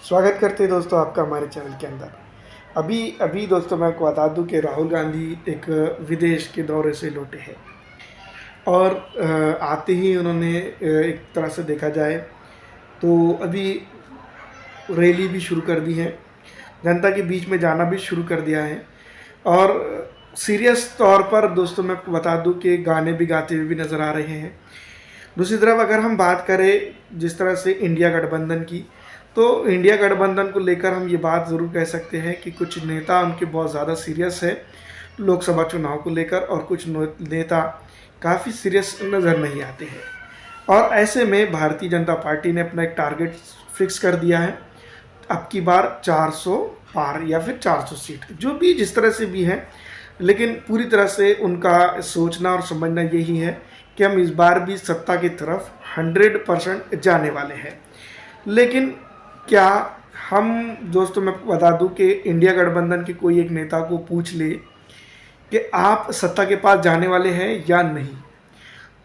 स्वागत करते हैं दोस्तों आपका हमारे चैनल के अंदर। अभी अभी दोस्तों मैं आपको बता दूं कि राहुल गांधी एक विदेश के दौरे से लौटे हैं और आते ही उन्होंने एक तरह से देखा जाए तो अभी रैली भी शुरू कर दी है, जनता के बीच में जाना भी शुरू कर दिया है। और सीरियस तौर पर दोस्तों मैं आपको बता दूं कि गाने भी गाते हुए भी नज़र आ रहे हैं। दूसरी तरफ अगर हम बात करें जिस तरह से इंडिया गठबंधन की, तो इंडिया गठबंधन को लेकर हम ये बात ज़रूर कह सकते हैं कि कुछ नेता उनके बहुत ज़्यादा सीरियस है लोकसभा चुनाव को लेकर, और कुछ नेता काफ़ी सीरियस नज़र नहीं आते हैं। और ऐसे में भारतीय जनता पार्टी ने अपना एक टारगेट फिक्स कर दिया है, अब की बार 400 पार या फिर 400 सीट, जो भी जिस तरह से भी है, लेकिन पूरी तरह से उनका सोचना और समझना यही है कि हम इस बार भी सत्ता की तरफ 100% जाने वाले हैं। लेकिन क्या हम दोस्तों मैं बता दूं कि इंडिया गठबंधन के कोई एक नेता को पूछ ले कि आप सत्ता के पास जाने वाले हैं या नहीं,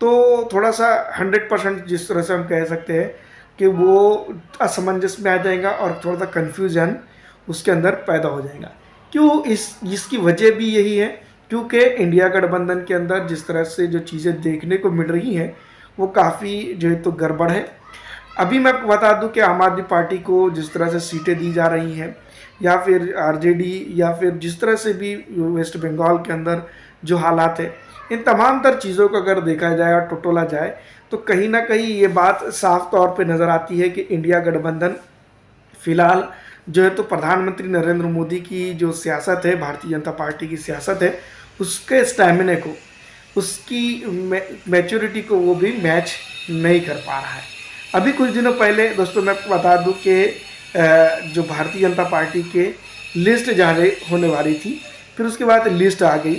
तो थोड़ा सा 100% जिस तरह से हम कह सकते हैं कि वो असमंजस में आ जाएगा और थोड़ा सा कन्फ्यूजन उसके अंदर पैदा हो जाएगा। क्यों? इसकी वजह भी यही है क्योंकि इंडिया गठबंधन के अंदर जिस तरह से जो चीज़ें देखने को मिल रही हैं वो काफ़ी जो है तो गड़बड़ है। अभी मैं आपको बता दूं कि आम आदमी पार्टी को जिस तरह से सीटें दी जा रही हैं, या फिर आरजेडी, या फिर जिस तरह से भी वेस्ट बंगाल के अंदर जो हालात है, इन तमाम तर चीज़ों को अगर देखा जाए और टटोला जाए तो कहीं ना कहीं ये बात साफ तौर पे नज़र आती है कि इंडिया गठबंधन फिलहाल जो है तो प्रधानमंत्री नरेंद्र मोदी की जो सियासत है, भारतीय जनता पार्टी की सियासत है, उसके स्टैमिने को, उसकी मैच्योरिटी को वो भी मैच नहीं कर पा रहा है। अभी कुछ दिनों पहले दोस्तों मैं आपको बता दूं कि जो भारतीय जनता पार्टी के लिस्ट जारी होने वाली थी, फिर उसके बाद लिस्ट आ गई।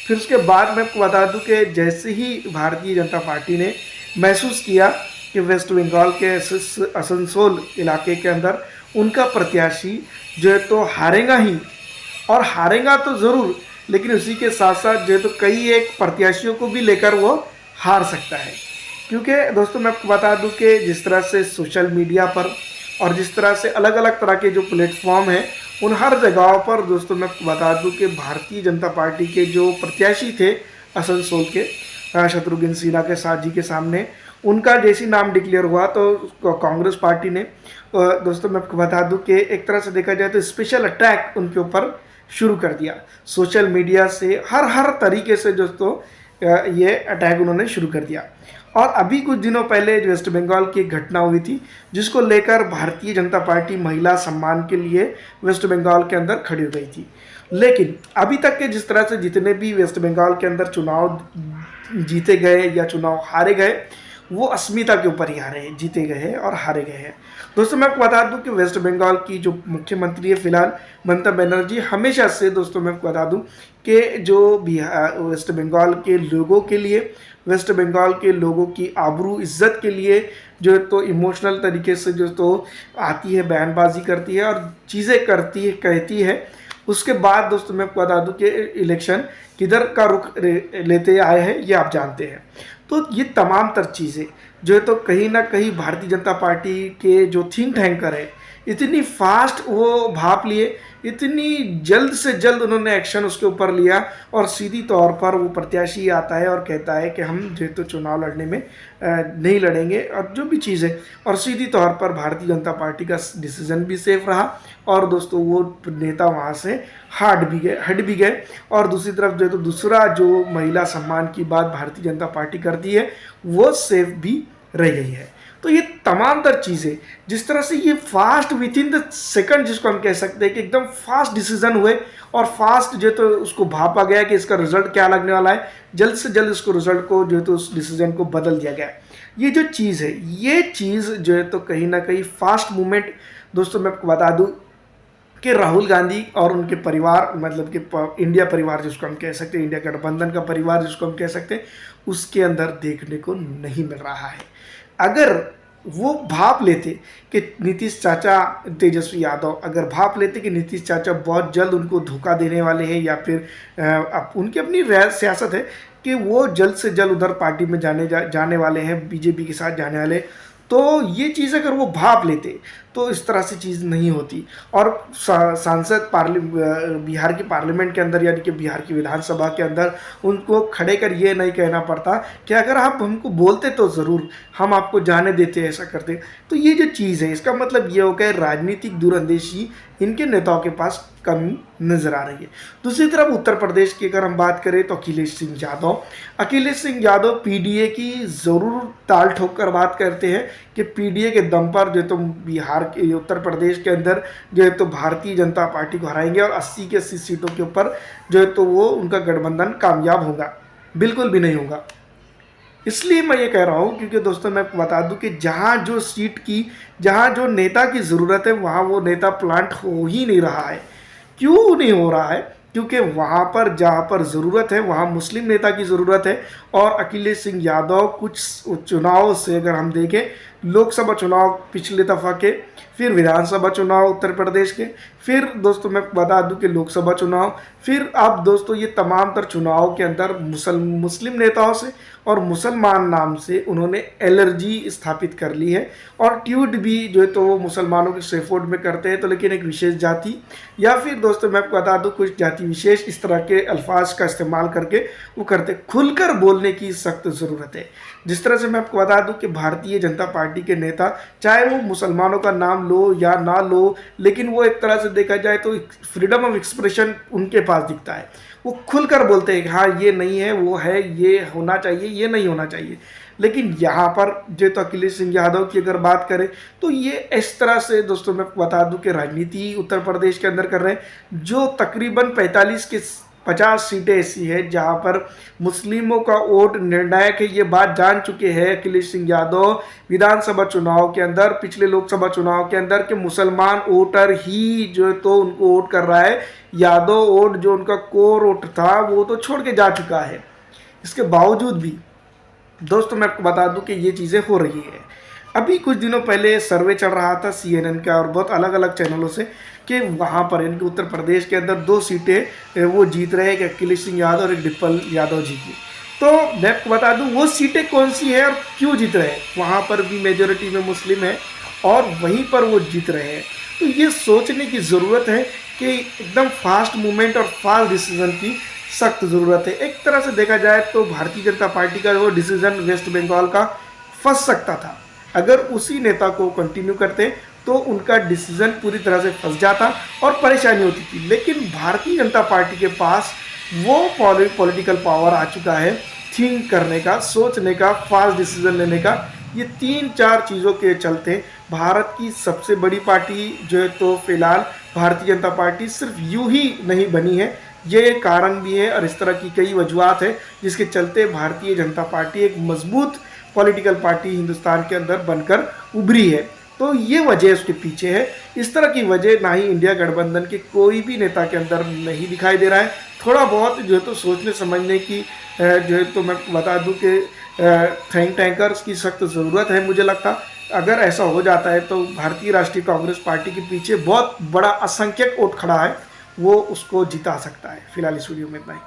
फिर उसके बाद मैं आपको बता दूं कि जैसे ही भारतीय जनता पार्टी ने महसूस किया कि वेस्ट बंगाल के आसनसोल इलाके के अंदर उनका प्रत्याशी जो है तो हारेगा ही, और हारेगा तो ज़रूर, लेकिन उसी के साथ साथ जो है तो कई एक प्रत्याशियों को भी लेकर वो हार सकता है। क्योंकि दोस्तों मैं आपको बता दूं कि जिस तरह से सोशल मीडिया पर और जिस तरह से अलग अलग तरह के जो प्लेटफॉर्म हैं, उन हर जगहों पर दोस्तों मैं आपको बता दूं कि भारतीय जनता पार्टी के जो प्रत्याशी थे आसनसोल के, शत्रुघ्न सिन्हा के साथ जी के सामने उनका जैसी नाम डिक्लेयर हुआ तो कांग्रेस पार्टी ने दोस्तों मैं आपको बता दूं कि एक तरह से देखा जाए तो स्पेशल अटैक उनके ऊपर शुरू कर दिया। सोशल मीडिया से हर तरीके से दोस्तों ये अटैक उन्होंने शुरू कर दिया। और अभी कुछ दिनों पहले जो वेस्ट बंगाल की एक घटना हुई थी, जिसको लेकर भारतीय जनता पार्टी महिला सम्मान के लिए वेस्ट बंगाल के अंदर खड़ी हो गई थी। लेकिन अभी तक के जिस तरह से जितने भी वेस्ट बंगाल के अंदर चुनाव जीते गए या चुनाव हारे गए, वो अस्मिता के ऊपर ही हारे, जीते गए हैं और हारे गए हैं। दोस्तों मैं आपको बता दूं कि वेस्ट बंगाल की जो मुख्यमंत्री है फिलहाल ममता बनर्जी, हमेशा से दोस्तों मैं आपको बता दूं कि जो बिहार वेस्ट बंगाल के लोगों के लिए, वेस्ट बंगाल के लोगों की आबरू इज्जत के लिए जो है तो इमोशनल तरीके से जो तो आती है, बयानबाजी करती है और चीज़ें करती है, कहती है। उसके बाद दोस्तों मैं आपको बता दूं कि इलेक्शन किधर का रुख लेते आए हैं ये आप जानते हैं। तो ये तमाम तर चीज़ें जो है तो कहीं ना कहीं भारतीय जनता पार्टी के जो थिंक टैंकर है, इतनी फास्ट वो भाप लिए, इतनी जल्द से जल्द उन्होंने एक्शन उसके ऊपर लिया, और सीधी तौर पर वो प्रत्याशी आता है और कहता है कि हम जो है तो चुनाव लड़ने में नहीं लड़ेंगे और जो भी चीज़ है, और सीधी तौर पर भारतीय जनता पार्टी का डिसीजन भी सेफ रहा और दोस्तों वो नेता वहाँ से हट भी गए। और दूसरी तरफ जो है तो दूसरा जो महिला सम्मान की बात भारतीय जनता पार्टी करती है वो सेफ भी रह गई है। तो ये तमाम तर चीज़ें जिस तरह से ये fast with in the second, जिसको हम कह सकते हैं कि एकदम फास्ट डिसीजन हुए और फास्ट जो तो उसको भापा गया कि इसका रिजल्ट क्या लगने वाला है, जल्द से जल्द इसको रिजल्ट को जो है तो उस डिसीजन को बदल दिया गया। ये जो चीज़ है, ये चीज़ जो है तो कहीं ना कहीं फास्ट मूवमेंट, दोस्तों मैं आपको बता दूँ कि राहुल गांधी और उनके परिवार, मतलब कि इंडिया परिवार जिसको हम कह सकते हैं, इंडिया गठबंधन का परिवार जिसको हम कह सकते हैं, उसके अंदर देखने को नहीं मिल रहा है। अगर वो भाप लेते कि नीतीश चाचा, तेजस्वी यादव अगर भाप लेते कि नीतीश चाचा बहुत जल्द उनको धोखा देने वाले हैं, या फिर उनकी अपनी सियासत है कि वो जल्द से जल्द उधर पार्टी में जाने वाले हैं, बीजेपी के साथ जाने वाले, तो ये चीज़ अगर वो भाप लेते तो इस तरह से चीज़ नहीं होती। और सांसद बिहार की पार्लियामेंट के अंदर यानी कि बिहार की विधानसभा के अंदर उनको खड़े कर ये नहीं कहना पड़ता कि अगर आप हमको बोलते तो ज़रूर, हम आपको जाने देते, ऐसा करते। तो ये जो चीज़ है, इसका मतलब ये हो गया राजनीतिक दूरंदेशी इनके नेताओं के पास कमी नज़र आ रही है। दूसरी तरफ उत्तर प्रदेश की अगर हम बात करें तो अखिलेश सिंह यादव पीडीए की ज़रूर ताल ठोक कर बात करते हैं कि पीडीए के दम पर जो तो बिहार के उत्तर प्रदेश के अंदर जो है तो भारतीय जनता पार्टी को हराएंगे और 80 के 80 सीटों के ऊपर जो है तो वो उनका गठबंधन कामयाब होगा। बिल्कुल भी नहीं होगा। इसलिए मैं ये कह रहा हूँ क्योंकि दोस्तों मैं बता दूं कि जहाँ जो नेता की ज़रूरत है वहाँ वो नेता प्लांट हो ही नहीं रहा है। क्यों नहीं हो रहा है? क्योंकि वहाँ पर जहाँ पर ज़रूरत है वहाँ मुस्लिम नेता की ज़रूरत है। और अखिलेश सिंह यादव कुछ चुनाव से अगर हम देखें, लोकसभा चुनाव पिछले दफ़ा के, फिर विधानसभा चुनाव उत्तर प्रदेश के, फिर दोस्तों मैं बता दूं कि लोकसभा चुनाव, फिर अब दोस्तों ये तमाम तर चुनाव के अंदर मुस्लिम नेताओं से और मुसलमान नाम से उन्होंने एलर्जी स्थापित कर ली है। और ट्वीट भी जो है तो वो मुसलमानों के सपोर्ट में करते हैं, तो लेकिन एक विशेष जाति या फिर दोस्तों मैं बता दूं कुछ जाति विशेष इस तरह के अल्फाज का इस्तेमाल करके वो करते। खुलकर बोलने की सख्त ज़रूरत है। जिस तरह से मैं आपको बता दूं कि भारतीय जनता पार्टी के नेता चाहे वो मुसलमानों का नाम लो या ना लो, लेकिन वो एक तरह से देखा जाए तो फ्रीडम ऑफ एक्सप्रेशन उनके पास दिखता है। वो खुलकर बोलते हैं कि हाँ ये नहीं है, वो है, ये होना चाहिए, ये नहीं होना चाहिए। लेकिन यहाँ पर जो तो अखिलेश सिंह यादव की अगर बात करें तो ये इस तरह से दोस्तों मैं बता दूं कि राजनीति उत्तर प्रदेश के अंदर कर रहे हैं, जो तकरीबन 45 के 50 सीटें ऐसी है जहाँ पर मुस्लिमों का वोट निर्णायक है। ये बात जान चुके हैं अखिलेश सिंह यादव विधानसभा चुनाव के अंदर, पिछले लोकसभा चुनाव के अंदर, कि मुसलमान वोटर ही जो तो उनको वोट कर रहा है। यादव वोट जो उनका कोर वोट था वो तो छोड़ के जा चुका है। इसके बावजूद भी दोस्तों मैं आपको बता दूं कि ये चीज़ें हो रही है। अभी कुछ दिनों पहले सर्वे चल रहा था CNN का और बहुत अलग अलग चैनलों से कि वहाँ पर इनके उत्तर प्रदेश के अंदर 2 सीटें वो जीत रहे हैं, कि अखिलेश सिंह यादव और एक डिम्पल यादव जी की। तो मैं आपको बता दूं वो सीटें कौन सी है और क्यों जीत रहे हैं। वहाँ पर भी मेजोरिटी में मुस्लिम है और वहीं पर वो जीत रहे हैं। तो ये सोचने की ज़रूरत है कि एकदम फास्ट मूवमेंट और फास्ट डिसीजन की सख्त ज़रूरत है। एक तरह से देखा जाए तो भारतीय जनता पार्टी का वो डिसीजन वेस्ट बंगाल का फंस सकता था। अगर उसी नेता को कंटिन्यू करते तो उनका डिसीजन पूरी तरह से फंस जाता और परेशानी होती थी। लेकिन भारतीय जनता पार्टी के पास वो पॉलिटिकल पावर आ चुका है, थिंक करने का, सोचने का, फास्ट डिसीजन लेने का। ये 3-4 चीज़ों के चलते भारत की सबसे बड़ी पार्टी जो है तो फिलहाल भारतीय जनता पार्टी सिर्फ यूं ही नहीं बनी है, ये कारण भी है और इस तरह की कई वजूहत है जिसके चलते भारतीय जनता पार्टी एक मजबूत पॉलिटिकल पार्टी हिंदुस्तान के अंदर बनकर उभरी है। तो ये वजह उसके पीछे है। इस तरह की वजह ना ही इंडिया गठबंधन के कोई भी नेता के अंदर नहीं दिखाई दे रहा है। थोड़ा बहुत जो है तो सोचने समझने की जो है तो मैं बता दूं कि थिंक टैंकर्स की सख्त ज़रूरत है। मुझे लगता अगर ऐसा हो जाता है तो भारतीय राष्ट्रीय कांग्रेस पार्टी के पीछे बहुत बड़ा असंख्यक वोट खड़ा है, वो उसको जिता सकता है। फिलहाल इस वीडियो में इतना ही।